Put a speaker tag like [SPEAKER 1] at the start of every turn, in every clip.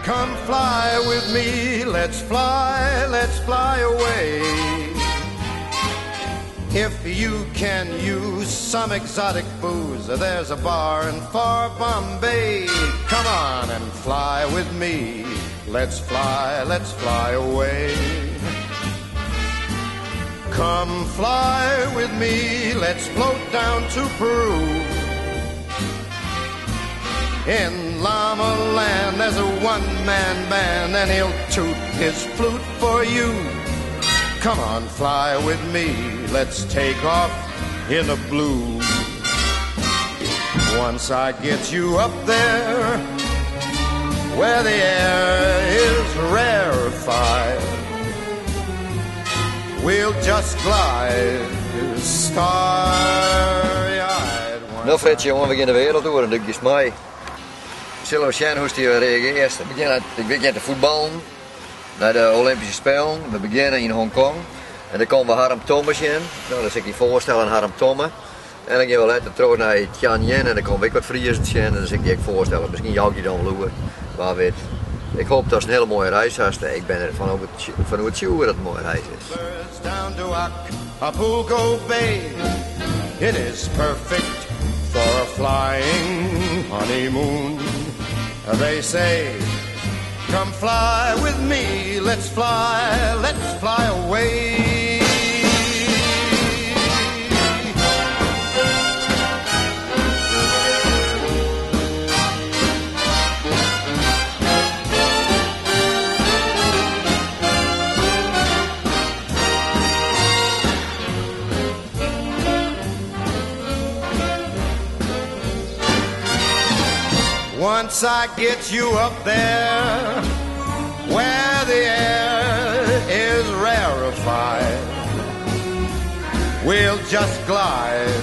[SPEAKER 1] Come fly with me, let's fly away. If you can use some exotic booze, there's a bar in far Bombay. Come on and fly with me, let's fly away. Come fly with me, let's float down to Peru. In Llama Land there's a one-man band and he'll toot his flute for you. Come on, fly with me, let's take off in the blue. Once I get you up there where the air is rarefied, we'll just glide starry-eyed.
[SPEAKER 2] Nou Fred, jongen, we gaan de wereld door en dat is mij. Zullen we zien hoe hij reageert? Ik begin te voetballen naar de Olympische Spelen. We beginnen in Hongkong. En dan komen we Harm Thomas in. Nou, dan zal ik je voorstellen aan Harm Thomas. En dan gaan we later terug naar Tianjin en dan kom ik wat Friesens in. En dan zal ik je voorstellen. Misschien jou je dan lopen. Maar weet. Ik hoop dat het een hele mooie reis is. Ik ben ervan overtuigd dat het een mooie reis is.
[SPEAKER 1] Down to Acapulco Bay. It is perfect for a flying honeymoon. They say, come fly with me, let's fly away. Once I get you up there where the air is rarefied, we'll just glide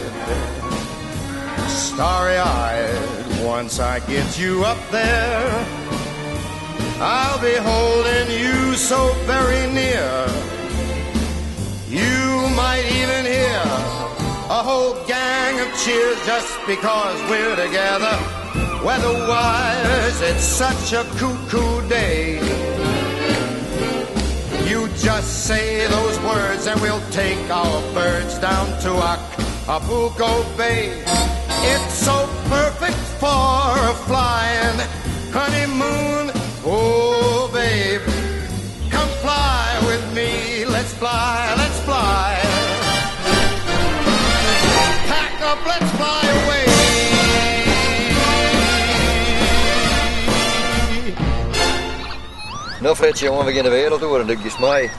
[SPEAKER 1] starry-eyed. Once I get you up there, I'll be holding you so very near. You might even hear a whole gang of cheers just because we're together. Weather-wise, it's such a cuckoo day. You just say those words and we'll take our birds down to Acapulco Bay. It's so perfect for a flying honeymoon. Oh, babe, come fly with me. Let's fly, let's fly. Pack up, let's fly away.
[SPEAKER 2] Nou Fred, jongen, we gaan de wereld door en dat is mij.